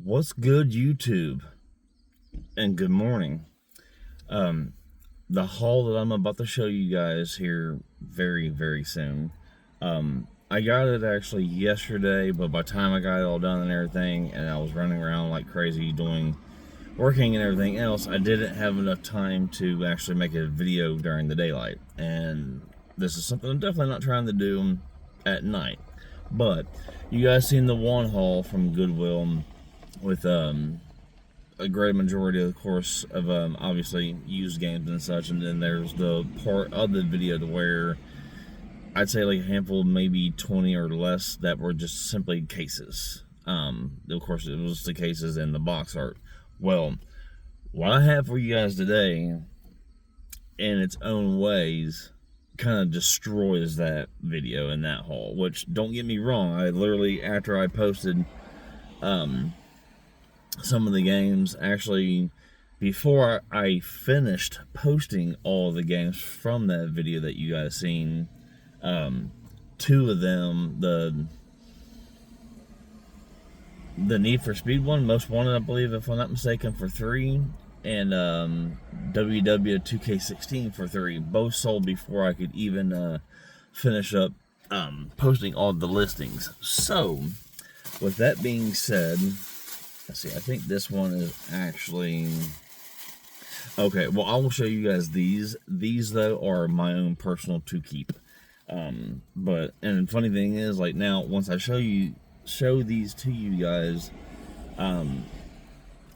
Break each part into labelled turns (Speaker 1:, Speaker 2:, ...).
Speaker 1: What's good, YouTube? And good morning. The haul that I'm about to show you guys here very, very soon. I got it actually yesterday, but by the time I got it all done and everything, and I was running around like crazy working and everything else, I didn't have enough time to actually make a video during the daylight. And this is something I'm definitely not trying to do at night. But you guys seen the one haul from Goodwill with a great majority, of course, of obviously used games and such, and then there's the part of the video to where I'd say like a handful, maybe 20 or less, that were just simply cases. Of course, it was the cases and the box art. Well, what I have for you guys today, in its own ways, kind of destroys that video and that haul. Which, don't get me wrong, I literally, after I posted some of the games, actually before I finished posting all the games from that video that you guys seen, two of them, the Need for Speed one, Most Wanted, I believe, if I'm not mistaken, for 3, and WW 2K16 for 3, both sold before I could even finish up posting all the listings. So with that being said, let's see, I think this one is actually okay. Well, I will show you guys these. These, though, are my own personal to keep. And the funny thing is, like, now once I show these to you guys,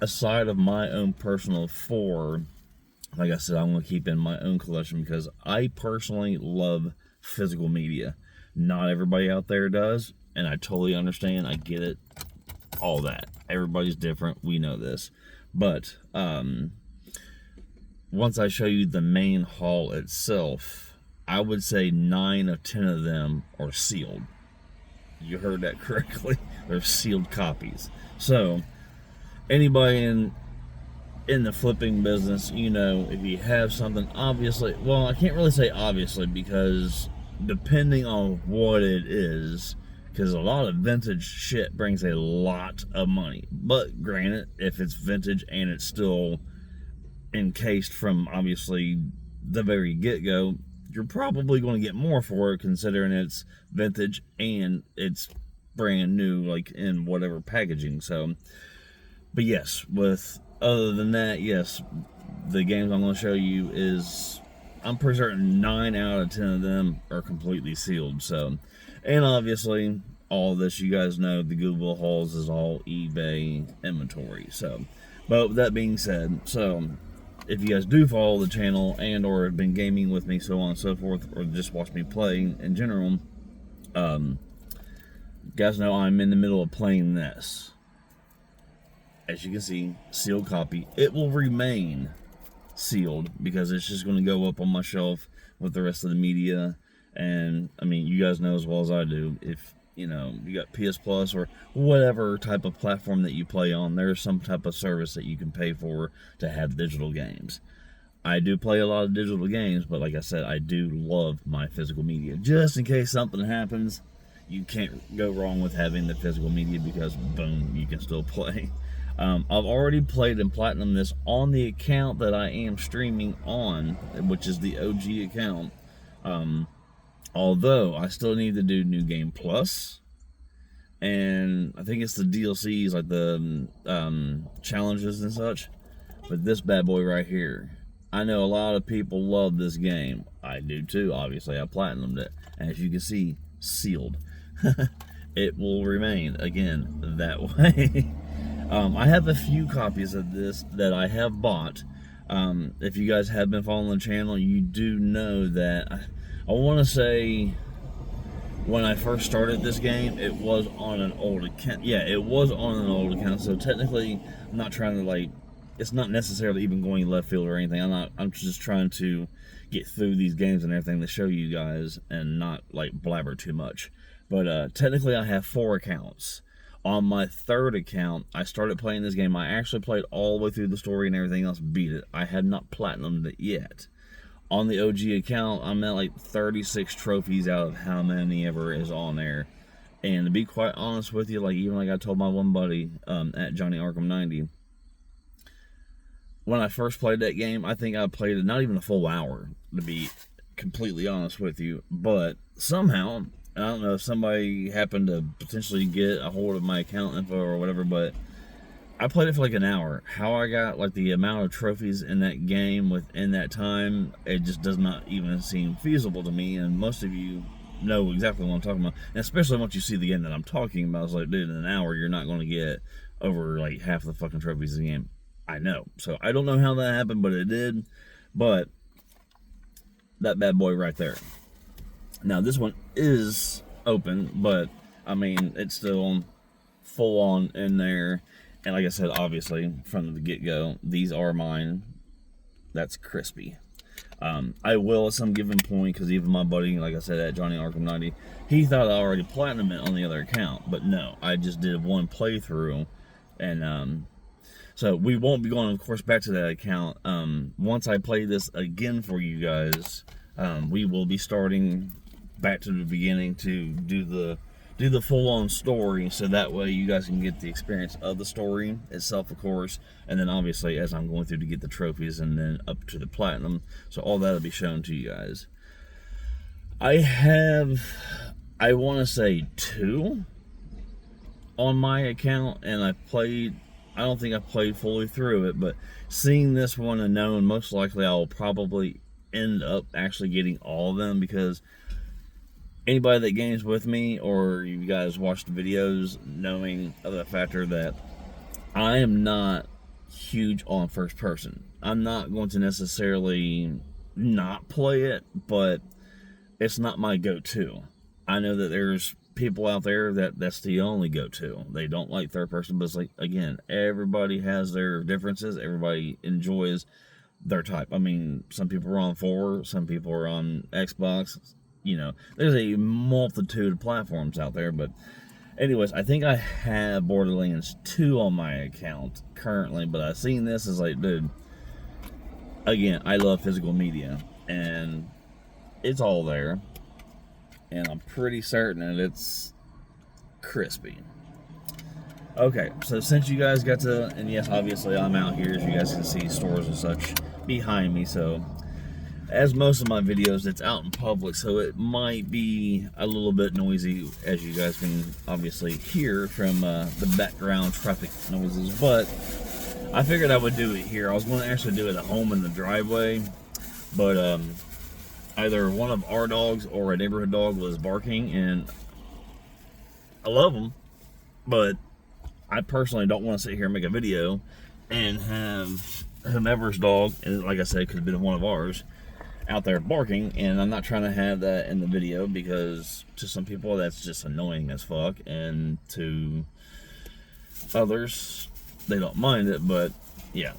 Speaker 1: aside of my own personal 4, like I said, I'm gonna keep in my own collection because I personally love physical media. Not everybody out there does, and I totally understand. I get it. All that. Everybody's different. We know this. But once I show you the main haul itself, I would say 9 of 10 of them are sealed. You heard that correctly. They're sealed copies. So anybody in the flipping business, you know, if you have something, obviously, well, I can't really say obviously, because depending on what it is, because a lot of vintage shit brings a lot of money. But granted, if it's vintage and it's still encased from obviously the very get-go, you're probably going to get more for it, considering it's vintage and it's brand new, like in whatever packaging. So, but yes, other than that, yes, the games I'm going to show you is, I'm pretty certain 9 out of 10 of them are completely sealed. So, and obviously, all this, you guys know, the Goodwill hauls is all eBay inventory. So, but with that being said, so if you guys do follow the channel and or have been gaming with me, so on and so forth, or just watch me play in general, you guys know I'm in the middle of playing this. As you can see, sealed copy. It will remain sealed because it's just going to go up on my shelf with the rest of the media. And I mean, you guys know as well as I do, if you know, you got PS Plus or whatever type of platform that you play on, there's some type of service that you can pay for to have digital games. I do play a lot of digital games, but like I said, I do love my physical media. Just in case something happens, you can't go wrong with having the physical media because, boom, you can still play. I've already played and platinum this on the account that I am streaming on, which is the OG account. Although I still need to do New Game Plus, and I think it's the DLCs, like the challenges and such. But this bad boy right here, I know a lot of people love this game. I do too, obviously. I platinumed it. And as you can see, sealed. It will remain, again, that way. I have a few copies of this that I have bought. If you guys have been following the channel, you do know that I want to say when I first started this game, it was on an old account. Yeah, it was on an old account. So technically, I'm not trying to, like, it's not necessarily even going left field or anything. I'm just trying to get through these games and everything to show you guys and not like blabber too much. But technically, I have 4 accounts. On my 3rd account, I started playing this game. I actually played all the way through the story and everything else, beat it. I had not platinumed it yet. On the OG account, I'm at like 36 trophies out of how many ever is on there. And to be quite honest with you, like even like I told my one buddy at Johnny Arkham 90, when I first played that game, I think I played it not even a full hour, to be completely honest with you. But somehow, I don't know if somebody happened to potentially get a hold of my account info or whatever, but I played it for like an hour. How I got like the amount of trophies in that game within that time, it just does not even seem feasible to me. And most of you know exactly what I'm talking about. And especially once you see the game that I'm talking about, it's like, dude, in an hour, you're not going to get over like half the fucking trophies in the game. I know. So I don't know how that happened, but it did. But that bad boy right there. Now, this one is open, but I mean, it's still full on in there. And like I said, obviously, from the get-go, these are mine. That's crispy. I will at some given point, because even my buddy, like I said, at Johnny Arkham 90, he thought I already platinumed it on the other account. But no, I just did one playthrough. And so we won't be going, of course, back to that account. Once I play this again for you guys, we will be starting back to the beginning to do the full-on story, so that way you guys can get the experience of the story itself, of course, and then obviously as I'm going through to get the trophies and then up to the platinum, so all that'll be shown to you guys. I want to say 2 on my account, and I don't think I played fully through it, but seeing this one and knowing most likely I will probably end up actually getting all of them, because anybody that games with me, or you guys watch the videos, knowing of the factor that I am not huge on first person. I'm not going to necessarily not play it, but it's not my go-to. I know that there's people out there that's the only go-to. They don't like third person, but it's like, again, everybody has their differences. Everybody enjoys their type. I mean, some people are on 4, some people are on Xbox. You know, there's a multitude of platforms out there, but anyways, I think I have Borderlands 2 on my account currently, but I've seen this as like, dude, again, I love physical media, and it's all there, and I'm pretty certain that it's crispy. Okay, so since you guys got to, and yes, obviously I'm out here, as you guys can see, stores and such behind me, so as most of my videos, it's out in public, so it might be a little bit noisy, as you guys can obviously hear from the background traffic noises, but I figured I would do it here. I was going to actually do it at home in the driveway, but either one of our dogs or a neighborhood dog was barking, and I love them, but I personally don't want to sit here and make a video and have whomever's dog, and like I said, it could have been one of ours, out there barking, and I'm not trying to have that in the video, because to some people that's just annoying as fuck, and to others they don't mind it, but yeah.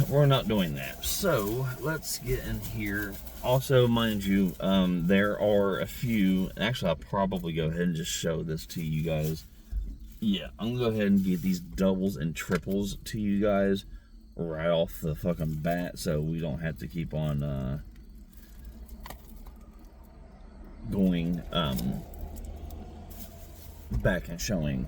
Speaker 1: We're not doing that. So let's get in here. Also, mind you, there are a few, actually I'll probably go ahead and just show this to you guys. Yeah, I'm gonna go ahead and get these doubles and triples to you guys right off the fucking bat, so we don't have to keep on going back and showing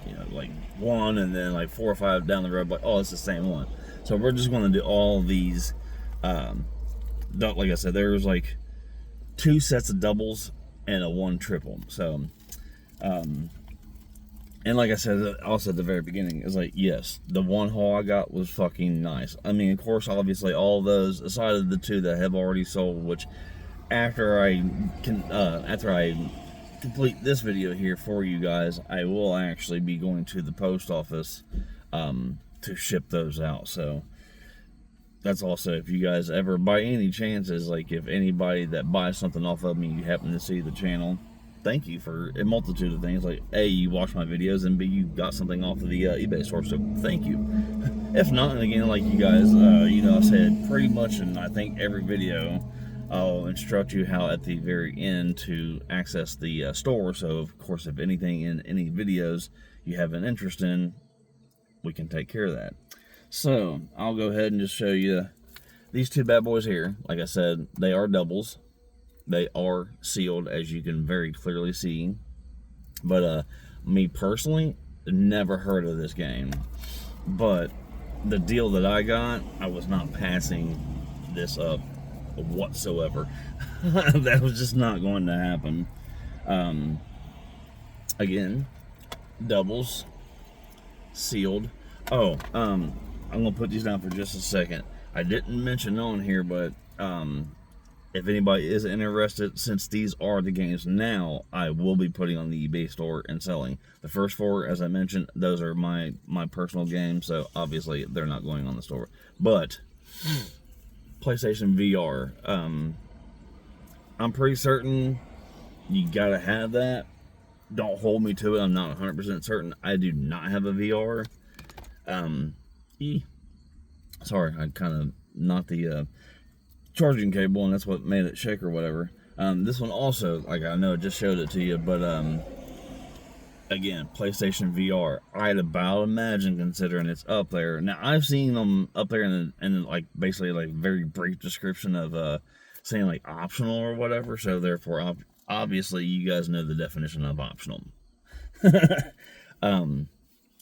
Speaker 1: you know, like 1 and then like 4 or 5 down the road, like, oh, it's the same one. So we're just going to do all these like I said, there's like 2 sets of doubles and a 1 triple. So and like I said also at the very beginning, is like, yes, the 1 haul I got was fucking nice. I mean, of course, obviously all those aside of the 2 that have already sold, which after I complete this video here for you guys, I will actually be going to the post office to ship those out. So that's also, if you guys ever, by any chances, like if anybody that buys something off of me, you happen to see the channel, thank you for a multitude of things. Like, A, you watch my videos, and B, you got something off of the eBay store, so thank you. If not, and again, like you guys, you know, I said pretty much in I think every video, I'll instruct you how at the very end to access the store. So of course, if anything in any videos you have an interest in, we can take care of that. So I'll go ahead and just show you these 2 bad boys here. Like I said, they are doubles. They are sealed, as you can very clearly see. But me personally, never heard of this game. But the deal that I got, I was not passing this up whatsoever. That was just not going to happen. Again, doubles, sealed. Oh, I'm gonna put these down for just a second. I didn't mention on here, but if anybody is interested, since these are the games now, I will be putting on the eBay store and selling. The first 4, as I mentioned, those are my personal games, so obviously they're not going on the store. But PlayStation VR, I'm pretty certain you gotta have that. Don't hold me to it. I'm not 100% certain. I do not have a VR. Sorry, I kind of knocked the charging cable, and that's what made it shake or whatever. This one also, like, I know I just showed it to you, but again, PlayStation VR, I'd about imagine, considering it's up there. Now, I've seen them up there in like basically like very brief description of saying like optional or whatever. So therefore, obviously, you guys know the definition of optional.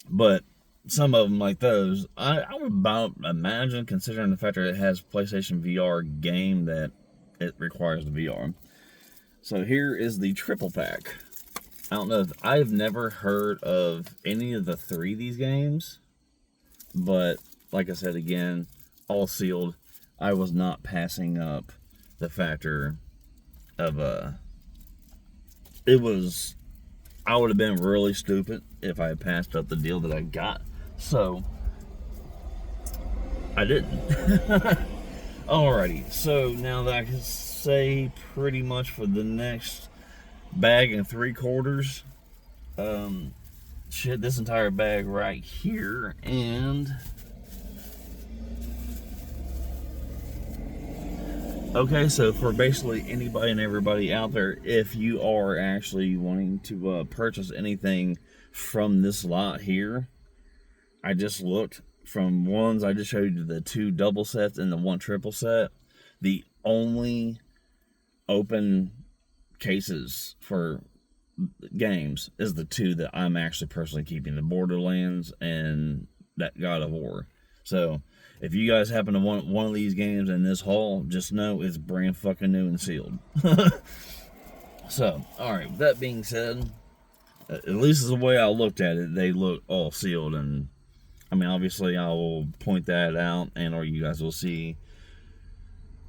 Speaker 1: But some of them like those, I would about imagine, considering the fact that it has PlayStation VR game, that it requires the VR. So here is the triple pack. I don't know, I've never heard of any of the 3 of these games, but like I said, again, all sealed. I was not passing up the factor of I would have been really stupid if I had passed up the deal that I got. So I didn't. Alrighty, so now that I can say pretty much for the next bag and 3/4, shit, this entire bag right here, and okay, so for basically anybody and everybody out there, if you are actually wanting to purchase anything from this lot here, I just looked from ones I just showed you, the 2 double sets and the 1 triple set. The only open cases for games is the 2 that I'm actually personally keeping, the Borderlands and that God of War. So if you guys happen to want one of these games in this haul, just know it's brand fucking new and sealed. So, alright, with that being said, at least the way I looked at it, they look all sealed. And I mean, obviously I will point that out, and or you guys will see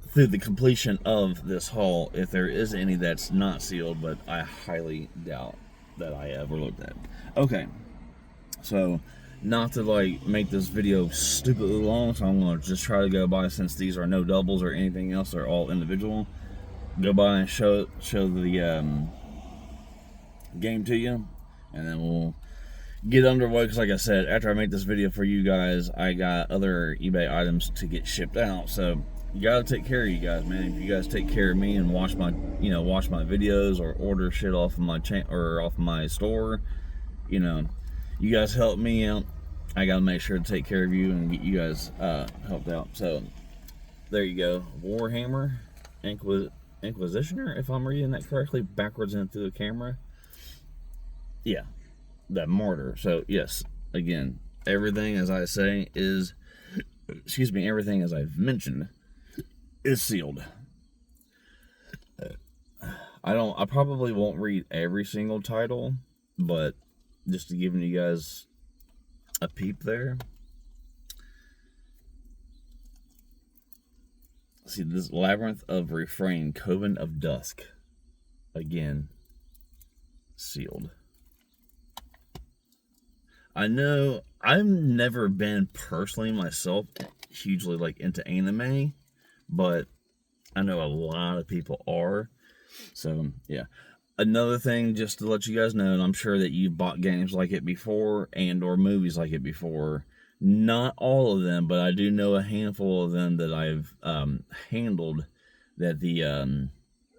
Speaker 1: through the completion of this haul if there is any that's not sealed, but I highly doubt that I ever looked at. Okay, so not to like make this video stupidly long, so I'm going to just try to go by, since these are no doubles or anything else, they're all individual, go by and show the game to you, and then we'll get underway. Because like I said, after I make this video for you guys, I got other eBay items to get shipped out. So you gotta take care of you guys, man. If you guys take care of me and watch my videos or order shit off of my off of my store, you guys help me out. I gotta make sure to take care of you and get you guys helped out. So there you go, Warhammer Inquisitioner, if I'm reading that correctly, backwards and through the camera. Yeah, that martyr. So yes, again, everything as I say is, everything as I've mentioned is sealed. I probably won't read every single title, but just to give you guys a peep there. See, this Labyrinth of Refrain, Coven of Dusk. Again, sealed. I know I've never been personally myself hugely like into anime, but I know a lot of people are. So yeah. Another thing, just to let you guys know, and I'm sure that you've bought games like it before and or movies like it before. Not all of them, but I do know a handful of them that I've handled that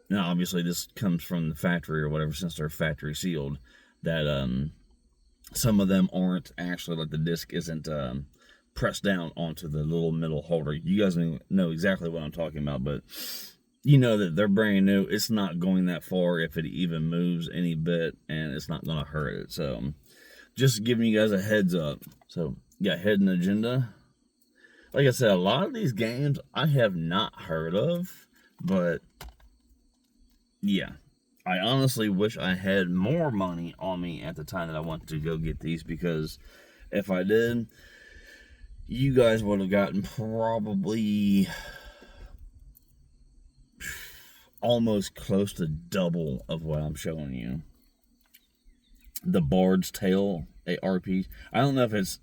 Speaker 1: now obviously this comes from the factory or whatever, since they're factory sealed, that some of them aren't actually, like the disc isn't pressed down onto the little middle holder. You guys know exactly what I'm talking about, but you know that they're brand new. It's not going that far if it even moves any bit, and it's not going to hurt it. So, just giving you guys a heads up. So, got hidden agenda. Like I said, a lot of these games I have not heard of, but yeah. I honestly wish I had more money on me at the time that I wanted to go get these, because if I did, you guys would have gotten probably almost close to double of what I'm showing you. The Bard's Tale, ARP. I don't know if it's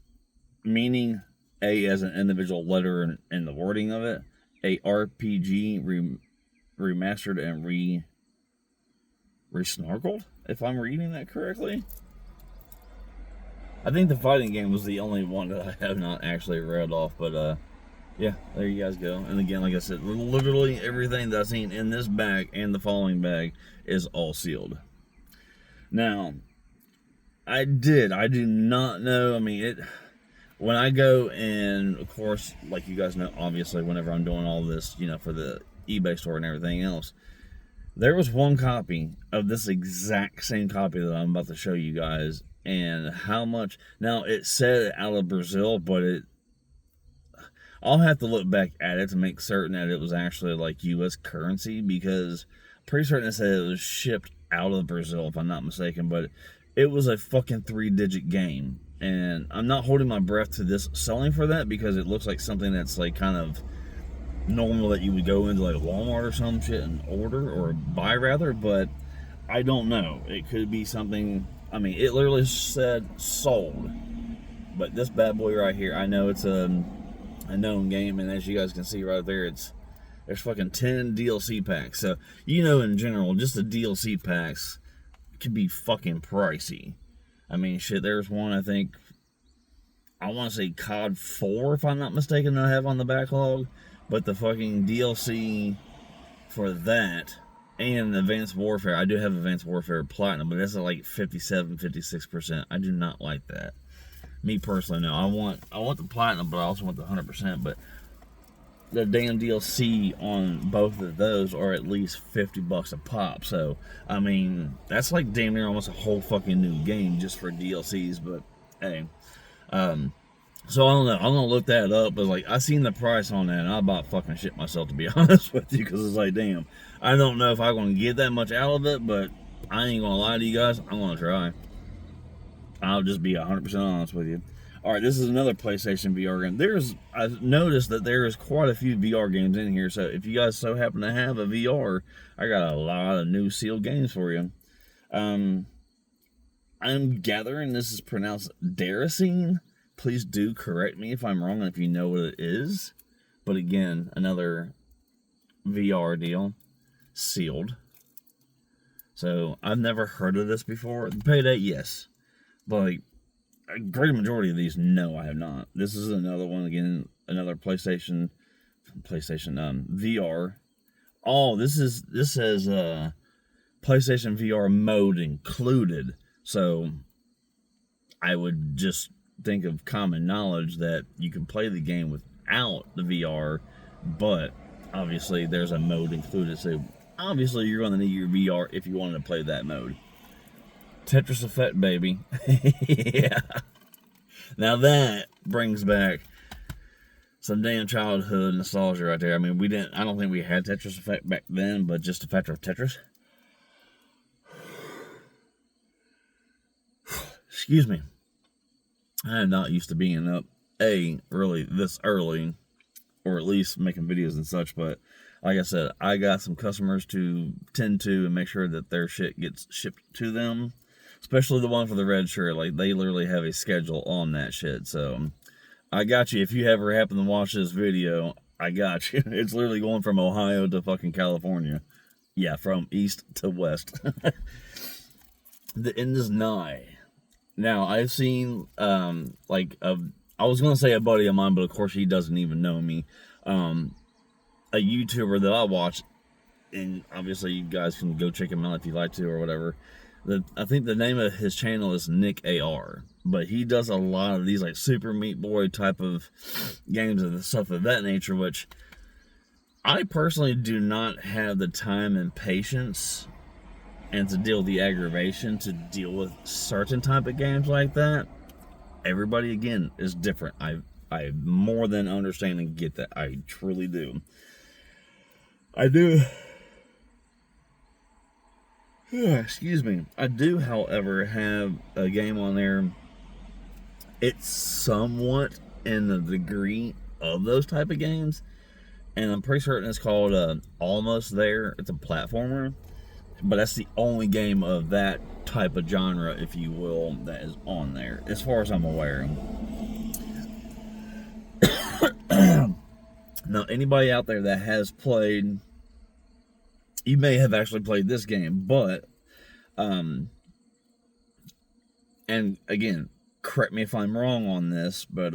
Speaker 1: meaning A as an individual letter in the wording of it. A RPG remastered and re-snorkeled, if I'm reading that correctly. I think the fighting game was the only one that I have not actually read off, but yeah, there you guys go. And again, like I said, literally everything that I've seen in this bag and the following bag is all sealed. Now, I do not know, I mean, when I go, and of course, like you guys know, obviously, whenever I'm doing all this, you know, for the eBay store and everything else, there was one copy of this exact same copy that I'm about to show you guys, and how much, now it said out of Brazil, but I'll have to look back at it to make certain that it was actually like US currency, because I'm pretty certain it said it was shipped out of Brazil, if I'm not mistaken, but it was a fucking 3-digit game. And I'm not holding my breath to this selling for that, because it looks like something that's like kind of normal that you would go into like Walmart or some shit and order, or buy rather, but I don't know. It could be something, I mean, it literally said sold. But this bad boy right here, I know it's a known game, and as you guys can see right there, there's fucking 10 DLC packs. So, you know, in general, just the DLC packs can be fucking pricey. I mean, shit, there's one, I think, I want to say COD 4, if I'm not mistaken, that I have on the backlog. But the fucking DLC for that and Advanced Warfare, I do have Advanced Warfare Platinum, but that's at like 57, 56%. I do not like that. Me personally, no. I want the Platinum, but I also want the 100%. But the damn DLC on both of those are at least $50 a pop. So, I mean, that's like damn near almost a whole fucking new game just for DLCs. But hey, so I don't know. I'm gonna look that up. But like, I seen the price on that, and I about fucking shit myself, to be honest with you, because it's like, damn, I don't know if I'm gonna get that much out of it. But I ain't gonna lie to you guys. I'm gonna try. I'll just be 100% honest with you. All right, this is another PlayStation VR game. I've noticed that there is quite a few VR games in here. So if you guys so happen to have a VR, I got a lot of new sealed games for you. I'm gathering this is pronounced Daracine. Please do correct me if I'm wrong and if you know what it is. But again, another VR deal, sealed. So I've never heard of this before. Payday, yes. But like, a great majority of these, no, I have not. This is another one, again, another PlayStation VR. Oh, this says PlayStation VR mode included. So I would just think of common knowledge that you can play the game without the VR, but obviously there's a mode included. So obviously you're going to need your VR if you wanted to play that mode. Tetris Effect, baby. Yeah. Now that brings back some damn childhood nostalgia right there. I mean, I don't think we had Tetris Effect back then, but just the factor of Tetris. Excuse me. I am not used to being up, really this early, or at least making videos and such, but like I said, I got some customers to tend to and make sure that their shit gets shipped to them. Especially the one for the red shirt. Like, they literally have a schedule on that shit. So, I got you. If you ever happen to watch this video, I got you. It's literally going from Ohio to fucking California. Yeah, from east to west. The end is nigh. Now, I've seen, I was going to say a buddy of mine, but of course he doesn't even know me. A YouTuber that I watch, and obviously you guys can go check him out if you like to or whatever. I think the name of his channel is Nick AR, but he does a lot of these like Super Meat Boy type of games and stuff of that nature, which I personally do not have the time and patience and to deal with the aggravation to deal with certain type of games like that. Everybody, again, is different. I more than understand and get that. I truly do. I do. Excuse me. I do, however, have a game on there. It's somewhat in the degree of those type of games, and I'm pretty certain it's called Almost There. It's a platformer, but that's the only game of that type of genre, if you will, that is on there, as far as I'm aware. Now, anybody out there that has played, you may have actually played this game, but, and again, correct me if I'm wrong on this, but,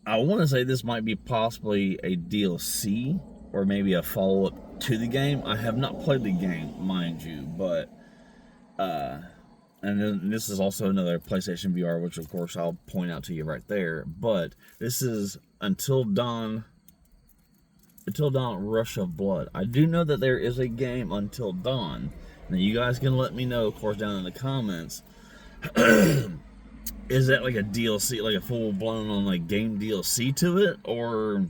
Speaker 1: I want to say this might be possibly a DLC or maybe a follow-up to the game. I have not played the game, mind you, but and then this is also another PlayStation VR, which of course I'll point out to you right there. But this is Until Dawn Rush of Blood. I do know that there is a game Until Dawn. Now you guys can let me know, of course, down in the comments. Is that like a DLC, like a full-blown on like game DLC to it, or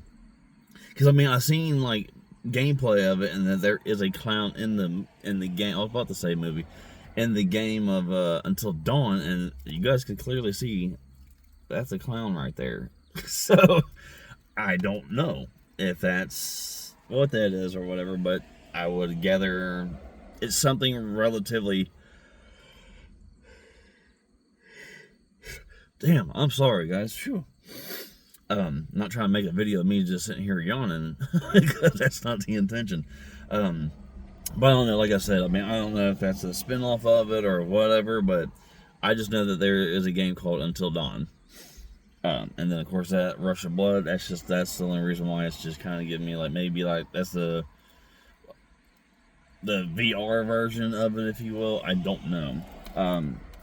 Speaker 1: because I mean I've seen like gameplay of it, and that there is a clown in the game. I was about to say movie, in the game of Until Dawn, and you guys can clearly see that's a clown right there. So I don't know if that's what that is or whatever, but I would gather it's something relatively. Damn, I'm sorry, guys. Phew. Not trying to make a video of me just sitting here yawning, because that's not the intention. But I don't know, like I said, I mean, I don't know if that's a spin-off of it or whatever, but I just know that there is a game called Until Dawn. And then, of course, that Rush of Blood, that's the only reason why it's just kind of giving me, like, maybe, like, that's the VR version of it, if you will. I don't know.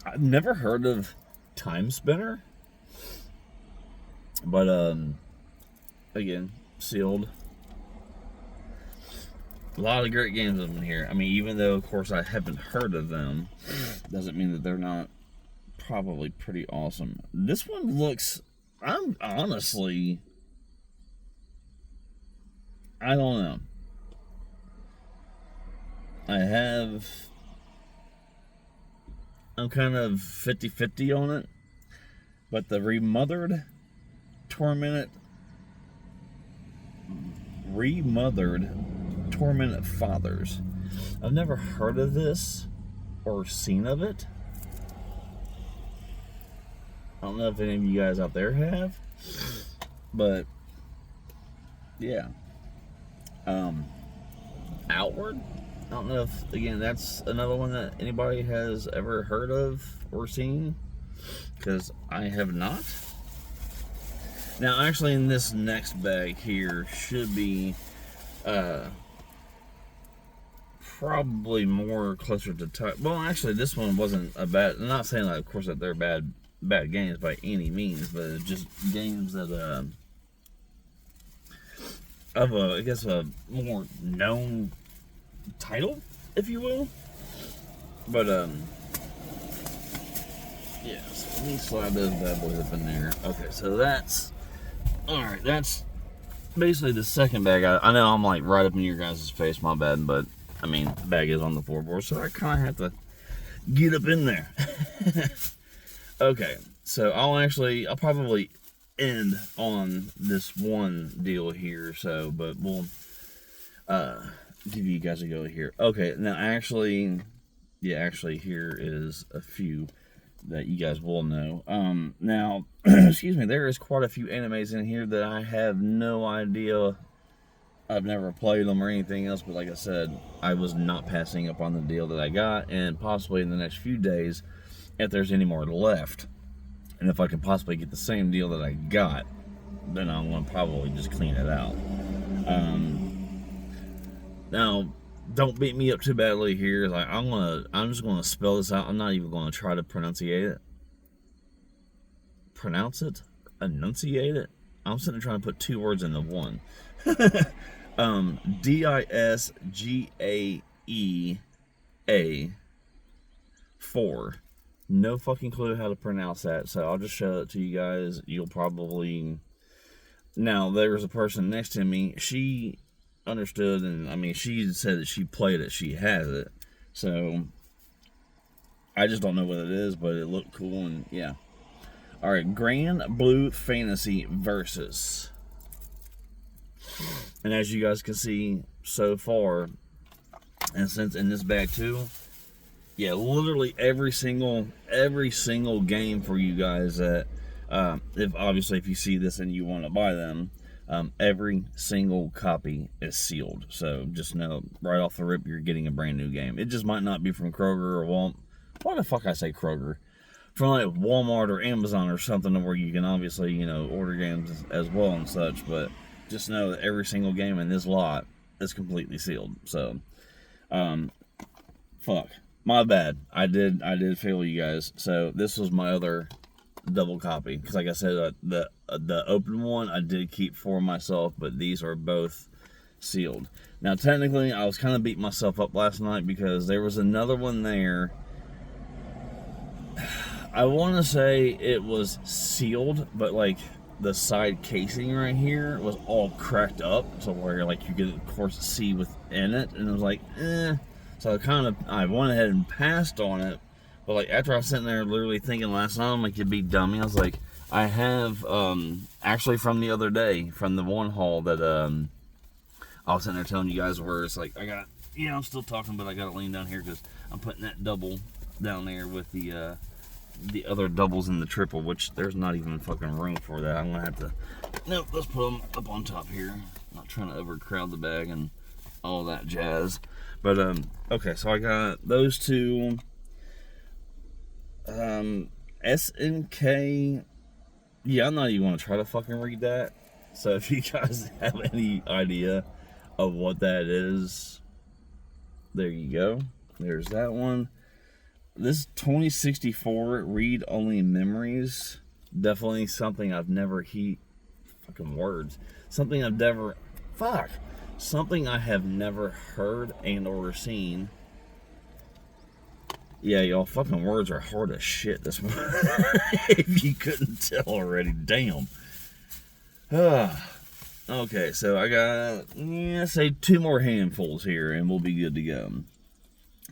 Speaker 1: I've never heard of Time Spinner, but again, Sealed. A lot of great games in here. I mean, even though of course I haven't heard of them, doesn't mean that they're not probably pretty awesome. This one looks, I'm honestly, I don't know. I'm kind of 50-50 on it, but the remothered Tormented Fathers. I've never heard of this or seen of it. I don't know if any of you guys out there have, but yeah. Outward. I don't know if, again, that's another one that anybody has ever heard of or seen, because I have not. Now, actually, in this next bag here should be probably more closer to type. Well, actually, this one wasn't a bad. I'm not saying, like, of course, that they're bad games by any means, but it's just games that of a, I guess, a more known title, if you will. But yeah, so let me slide those bad boys up in there. Okay, so that's alright. That's basically the second bag. I know I'm like right up in your guys' face, my bad, but I mean, the bag is on the floorboard, so I kind of have to get up in there. Okay, so I'll probably end on this one deal here, so, but we'll give you guys a go here. Okay, now actually here is a few that you guys will know. Now, excuse me, there is quite a few animes in here that I have no idea. I've never played them or anything else, but like I said, I was not passing up on the deal that I got, and possibly in the next few days, if there's any more left, and if I can possibly get the same deal that I got, then I'm going to probably just clean it out. Now, don't beat me up too badly here. Like, I'm just gonna spell this out. I'm not even gonna try to enunciate it. I'm sitting there trying to put two words into one. DISGAEA 4. No fucking clue how to pronounce that, so I'll just show it to you guys. You'll probably... Now, there's a person next to me. She understood, and I mean, she said that she played it. She has it. So, I just don't know what it is, but it looked cool, and yeah. Alright, Grand Blue Fantasy Versus. And as you guys can see so far, and since in this bag too, yeah, literally every single game for you guys that, if you see this and you want to buy them, every single copy is sealed. So just know right off the rip you're getting a brand new game. It just might not be from Kroger or Walmart. Why the fuck I say Kroger? From like Walmart or Amazon or something where you can obviously, you know, order games as well and such, but just know that every single game in this lot is completely sealed. So, fuck. My bad. I did fail you guys. So this was my other double copy. Because like I said, the open one I did keep for myself, but these are both sealed. Now technically I was kind of beating myself up last night because there was another one there. I want to say it was sealed, but like the side casing right here was all cracked up, so where like you could of course see within it, and it was like, eh. So I went ahead and passed on it, but like after I was sitting there literally thinking last night, I'm like, you'd be dummy. I was like, I have actually from the other day, from the one haul that I was sitting there telling you guys where it's like I got, I'm still talking, but I got to lean down here because I'm putting that double down there with the other doubles in the triple, which there's not even fucking room for that. I'm gonna have to, nope, let's put them up on top here. I'm not trying to overcrowd the bag and all that jazz. But okay, so I got those two SNK. Yeah, I'm not even gonna try to fucking read that. So if you guys have any idea of what that is, there you go. There's that one. This 2064 read-only memories, definitely something I've never something I have never heard and or seen. Yeah, y'all, fucking words are hard as shit this morning. If you couldn't tell already, damn. Okay, so I got, say 2 more handfuls here and we'll be good to go.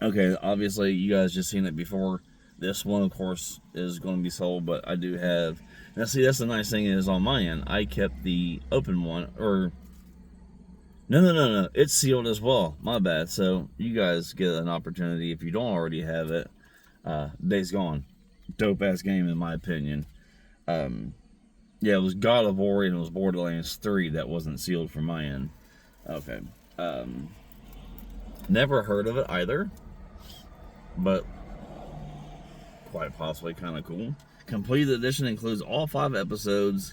Speaker 1: Okay, obviously you guys just seen it before. This one, of course, is going to be sold, but I do have... Now, see, that's the nice thing is on my end, I kept the open one, or... No. It's sealed as well. My bad. So, you guys get an opportunity, if you don't already have it. Days Gone. Dope-ass game, in my opinion. Yeah, it was God of War and it was Borderlands 3 that wasn't sealed from my end. Okay. Never heard of it either. But quite possibly kind of cool. Completed edition includes all 5 episodes.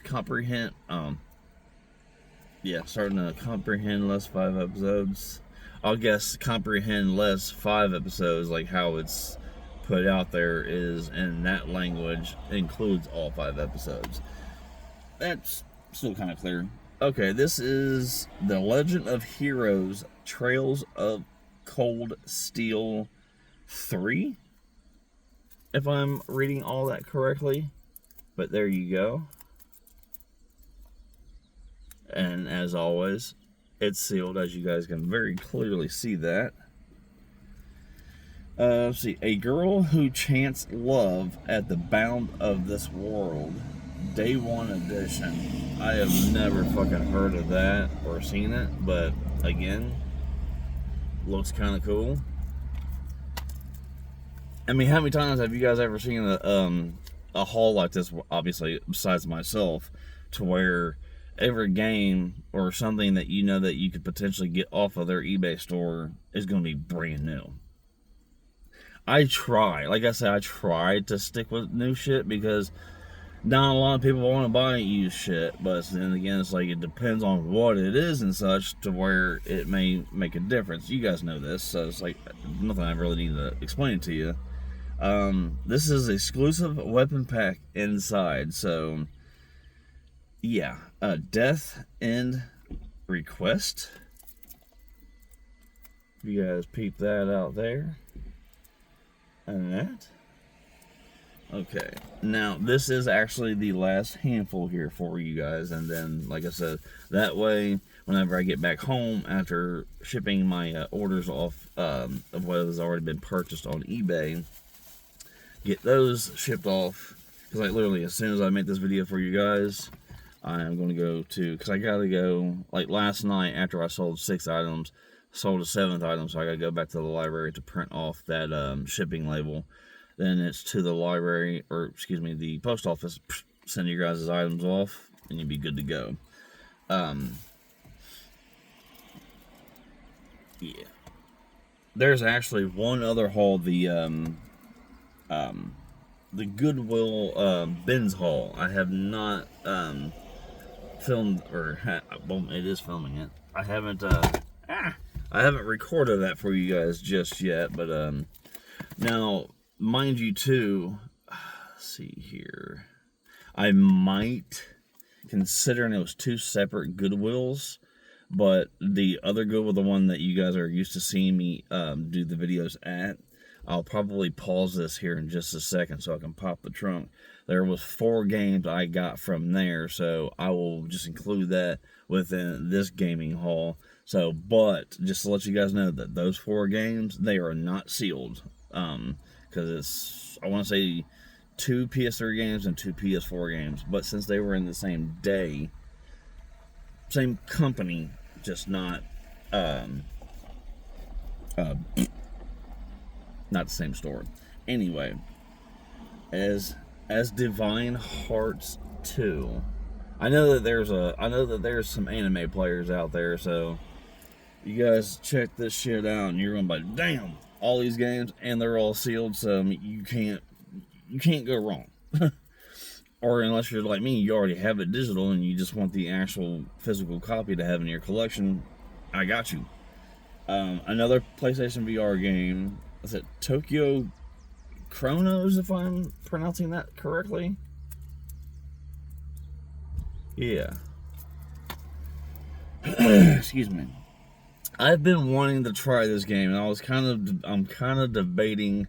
Speaker 1: Starting to comprehend less 5 episodes. I'll guess comprehend less 5 episodes, like how it's put out there, is in that language includes all 5 episodes. That's still kind of clear. Okay, this is The Legend of Heroes: Trails of Cold Steel 3, if I'm reading all that correctly, but there you go. And as always, it's sealed, as you guys can very clearly see that. Let's see, A Girl Who Chants Love at the Bound of This World, Day 1 edition. I have never fucking heard of that or seen it, but again, looks kind of cool. I mean, how many times have you guys ever seen a haul like this, obviously, besides myself, to where every game or something that you know that you could potentially get off of their eBay store is going to be brand new? I try to stick with new shit because not a lot of people want to buy used shit, but then again, it's like it depends on what it is and such to where it may make a difference. You guys know this, so it's like nothing I really need to explain it to you. This is exclusive weapon pack inside, so yeah, Death End Request. You guys peep that out there. And that. Okay, now this is actually the last handful here for you guys, and then, like I said, that way, whenever I get back home after shipping my orders off of what has already been purchased on eBay, get those shipped off, because like literally as soon as I make this video for you guys, I am going to go to, because I gotta go, like last night after I sold 6 items, sold a 7th item, so I gotta go back to the library to print off that shipping label. Then it's to the library, or excuse me, the post office, send your guys' items off, and you'll be good to go. Yeah. There's actually one other haul, the Goodwill bins haul. I have not filmed, or well, it is filming it. I haven't recorded that for you guys just yet, but now, mind you too, let's see here, I might, considering it was 2 separate Goodwills, but the other Goodwill, the one that you guys are used to seeing me do the videos at, I'll probably pause this here in just a second so I can pop the trunk. There was 4 games I got from there, so I will just include that within this gaming haul. So, but just to let you guys know that those 4 games, they are not sealed. Because it's, I want to say 2 PS3 games and 2 PS4 games, but since they were in the same day, same company, just not not the same store. Anyway, as Divine Hearts 2, I know that there's some anime players out there, so you guys check this shit out and you're gonna be like, damn, all these games, and they're all sealed, so you can't go wrong. Or unless you're like me, you already have it digital and you just want the actual physical copy to have in your collection, I got you. Another PlayStation VR game, is it Tokyo Chronos, if I'm pronouncing that correctly? Yeah. Excuse me. I've been wanting to try this game, and I'm kind of debating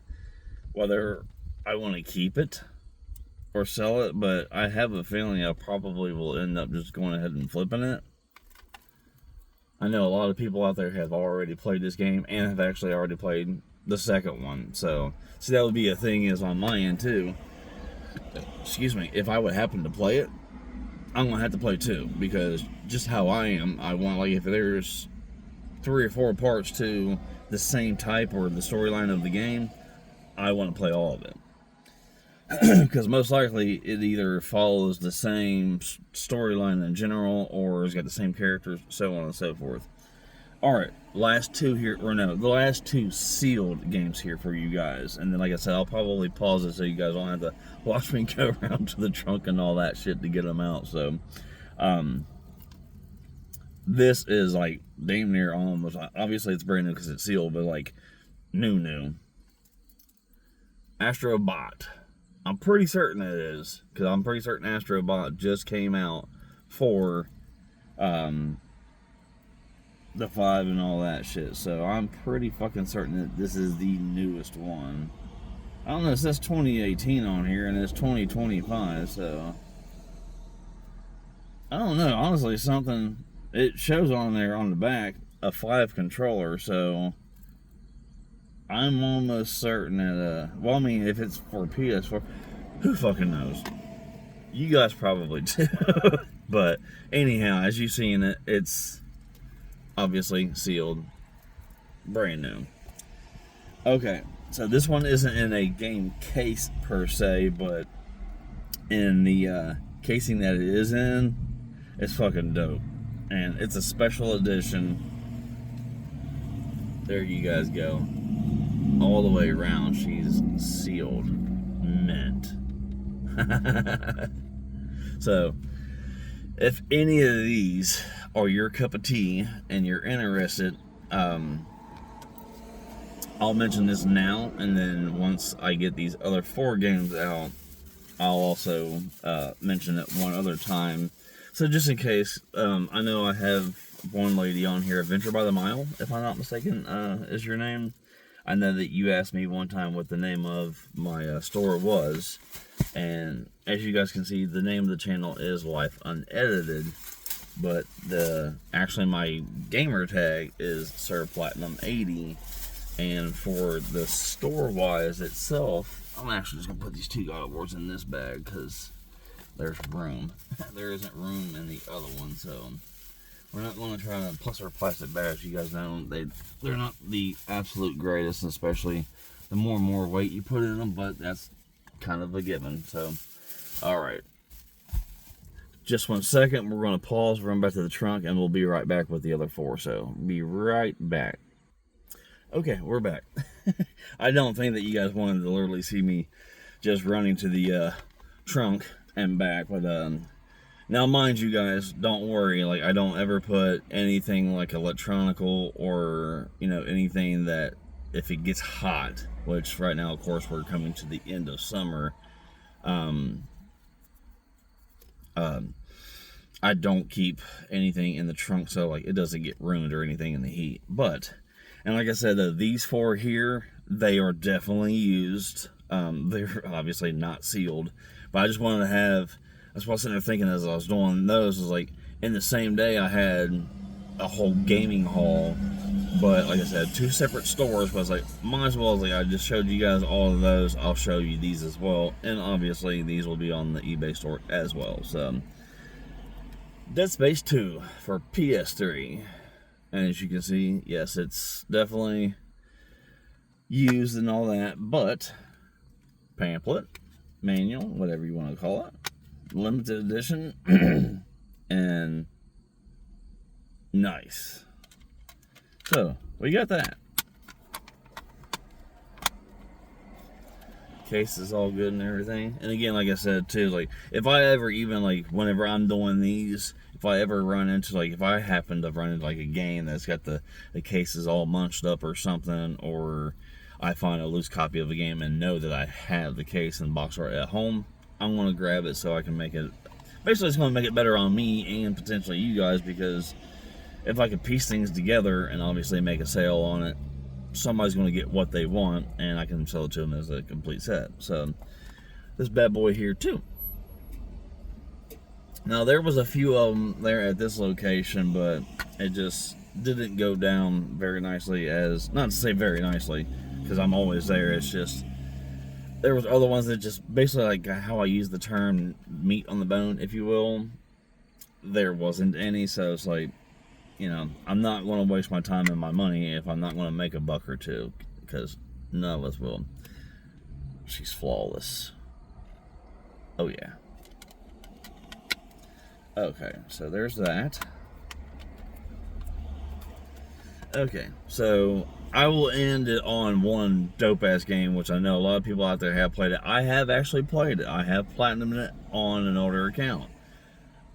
Speaker 1: whether I want to keep it or sell it, but I have a feeling I probably will end up just going ahead and flipping it. I know a lot of people out there have already played this game and have actually already played the second one, so see, that would be a thing is on my end too. Excuse me, if I would happen to play it, I'm gonna have to play 2, because just how I am, I want, like, if there's 3 or 4 parts to the same type or the storyline of the game, I want to play all of it. Because most likely it either follows the same storyline in general, or has got the same characters, so on and so forth. Alright, last 2 here, or no, the last 2 sealed games here for you guys. And then, like I said, I'll probably pause it so you guys don't have to watch me go around to the trunk and all that shit to get them out. So, this is like damn near almost, obviously it's brand new because it's sealed, but like new. Astro Bot. I'm pretty certain it is, because I'm pretty certain Astro Bot just came out for the 5 and all that shit. So I'm pretty fucking certain that this is the newest one. I don't know, it says 2018 on here and it's 2025, so I don't know. Honestly, something, it shows on there on the back a 5 controller, so I'm almost certain that, well, I mean, if it's for PS4, who fucking knows? You guys probably do. But anyhow, as you've seen it, it's obviously sealed, brand new. Okay, so this one isn't in a game case per se, but in the casing that it is in, it's fucking dope. And it's a special edition. There you guys go. All the way around, she's sealed. Mint. So, if any of these are your cup of tea and you're interested, I'll mention this now, and then once I get these other 4 games out, I'll also mention it one other time. So just in case, I know I have one lady on here, Adventure by the Mile, if I'm not mistaken, is your name. I know that you asked me one time what the name of my store was, and as you guys can see, the name of the channel is Life Unedited, but actually my gamer tag is Sir Platinum 80, and for the store-wise itself, I'm actually just gonna put these two God of Wars in this bag because there's room. There isn't room in the other one, so we're not going to try to, plus our plastic bags, you guys know, they're not the absolute greatest, especially the more and more weight you put in them, but that's kind of a given. So, alright. Just 1 second, we're going to pause, run back to the trunk, and we'll be right back with the other four, so be right back. Okay, we're back. I don't think that you guys wanted to literally see me just running to the trunk and back, but now mind you guys, don't worry, like I don't ever put anything like electronical or anything that if it gets hot, which right now of course we're coming to the end of summer, I don't keep anything in the trunk so like it doesn't get ruined or anything in the heat. But, and like I said, these four here, they are definitely used. They're obviously not sealed, but I just wanted to have, that's what I was sitting there thinking as I was doing those, was like, in the same day I had a whole gaming haul, but like I said, two separate stores, but I was like, might as well, like I just showed you guys all of those, I'll show you these as well, and obviously these will be on the eBay store as well. So, Dead Space 2 for PS3, and as you can see, yes, it's definitely used and all that, but pamphlet, manual, whatever you want to call it, limited edition, and nice. So we got that. Case is all good and everything. And again, like I said too, like if I ever even like whenever I'm doing these, if I ever run into like, if I happen to run into like a game that's got the cases all munched up or something, or I find a loose copy of a game and know that I have the case and box art at home, I'm going to grab it so I can make it, basically it's going to make it better on me and potentially you guys, because if I could piece things together and obviously make a sale on it, somebody's going to get what they want and I can sell it to them as a complete set. So this bad boy here too. Now there was a few of them there at this location, but it just didn't go down very nicely, as not to say very nicely because I'm always there, it's just there was other ones that just basically, like how I use the term meat on the bone, if you will, there wasn't any. So it's like, I'm not going to waste my time and my money if I'm not going to make a buck or two, because none of us will. She's flawless. Oh yeah. Okay, so there's that. Okay, so I will end it on one dope-ass game, which I know a lot of people out there have played it. I have actually played it. I have platinumed it on an older account.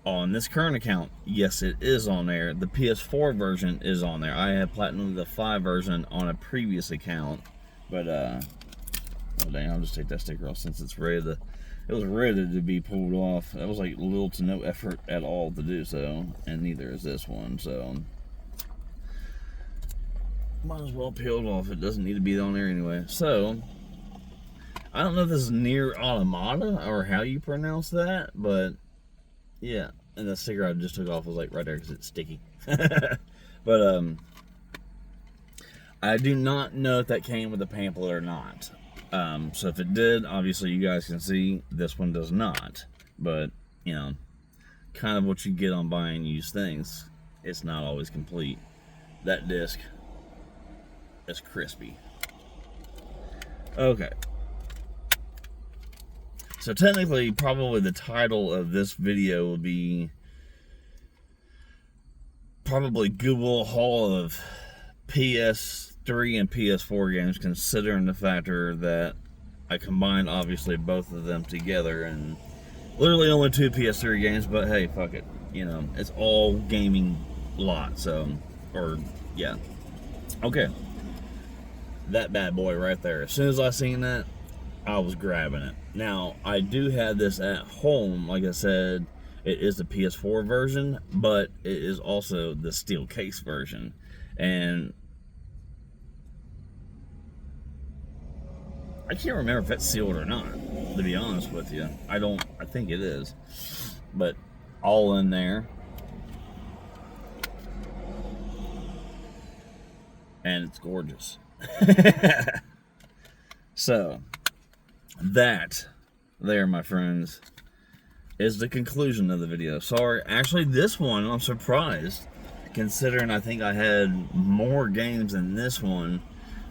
Speaker 1: On this current account, yes, it is on there. The PS4 version is on there. I have platinumed the 5 version on a previous account, but oh dang, I'll just take that sticker off since it's ready to. It was ready to be pulled off. That was like little to no effort at all to do so, and neither is this one. So might as well peel it off. It doesn't need to be on there anyway. So I don't know if this is near automata or how you pronounce that, but yeah. And the sticker I just took off was like right there because it's sticky. But I do not know if that came with a pamphlet or not. So if it did, obviously you guys can see this one does not. But, kind of what you get on buying used things. It's not always complete. That disc is crispy. Okay. So technically, probably the title of this video will be probably Google haul of PS3 and PS4 games, considering the factor that I combined obviously both of them together, and literally only 2 PS3 games, but hey, fuck it, it's all gaming lot. So, or yeah, okay, that bad boy right there. As soon as I seen that, I was grabbing it. Now I do have this at home, like I said, It is the PS4 version, but it is also the steel case version. And I can't remember if it's sealed or not, to be honest with you. I think it is. But all in there. And it's gorgeous. So, that there, my friends, is the conclusion of the video. Sorry, actually this one, I'm surprised, considering I think I had more games than this one.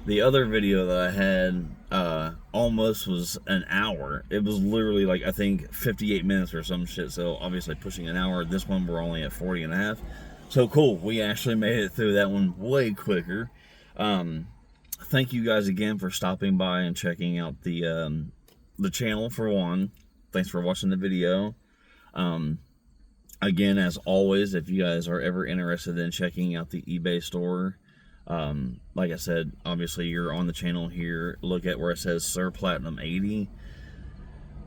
Speaker 1: The other video that I had almost was an hour. It was literally like, I think 58 minutes or some shit, so obviously pushing an hour. This one we're only at 40 and a half. So cool, we actually made it through that one way quicker. Thank you guys again for stopping by and checking out the channel, for one. Thanks for watching the video. Again, as always, if you guys are ever interested in checking out the eBay store, like I said, obviously you're on the channel here. Look at where it says Sir Platinum 80.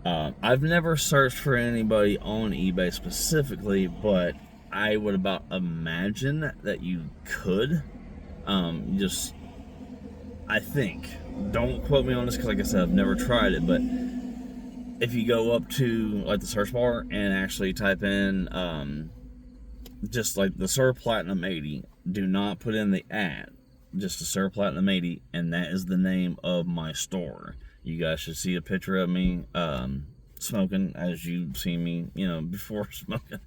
Speaker 1: I've never searched for anybody on eBay specifically, but I would about imagine that you could. I think, don't quote me on this, because like I said, I've never tried it, but if you go up to like the search bar and actually type in just like the Sir Platinum 80, do not put in the @ just the Sir Platinum 80, and that is the name of my store. You guys should see a picture of me smoking, as you've seen me, you know, before smoking,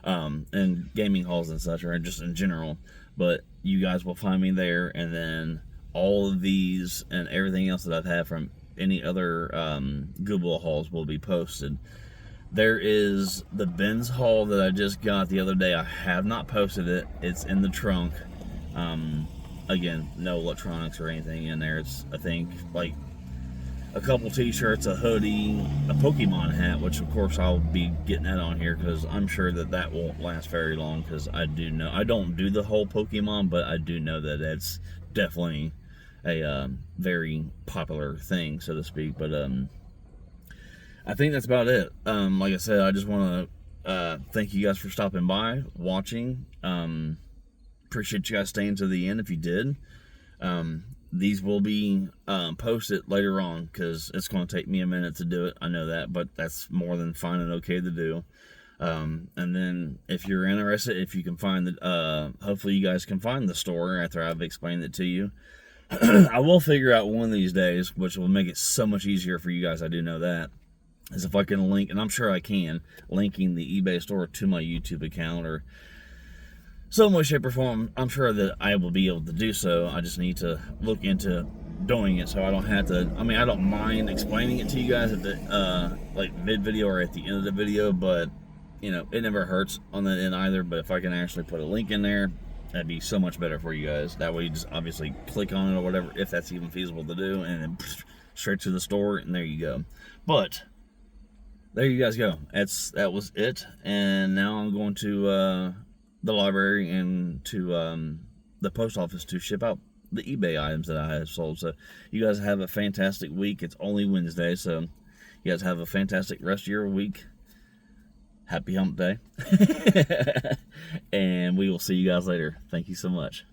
Speaker 1: and gaming halls and such, or just in general. But you guys will find me there, and then all of these and everything else that I've had from any other Goodwill hauls will be posted. There is the Benz haul that I just got the other day. I have not posted it. It's in the trunk. Again, no electronics or anything in there. It's, I think, like a couple t-shirts, a hoodie, a Pokemon hat, which of course I'll be getting that on here, because I'm sure that that won't last very long, because I do know, I don't do the whole Pokemon, but I do know that it's definitely a very popular thing, so to speak. But I think that's about it. Like I said, I just want to thank you guys for stopping by, watching. Appreciate you guys staying to the end if you did. These will be posted later on, because it's going to take me a minute to do it. I know that, but that's more than fine and okay to do. And then if you're interested, if you can find the, hopefully you guys can find the store after I've explained it to you. I will figure out one of these days, which will make it so much easier for you guys, I do know that, is if I can link, and I'm sure I can, linking the eBay store to my YouTube account, or some way, shape, or form. I'm sure that I will be able to do so. I just need to look into doing it, so I don't have to, I mean, I don't mind explaining it to you guys at the, like, mid-video or at the end of the video, but, you know, it never hurts on the end either. But if I can actually put a link in there, that'd be so much better for you guys. That way you just obviously click on it or whatever, if that's even feasible to do, and then straight to the store, and there you go. But there you guys go. That was it. And now I'm going to the library and to the post office to ship out the eBay items that I have sold. So you guys have a fantastic week. It's only Wednesday, so you guys have a fantastic rest of your week. Happy hump day. And we will see you guys later. Thank you so much.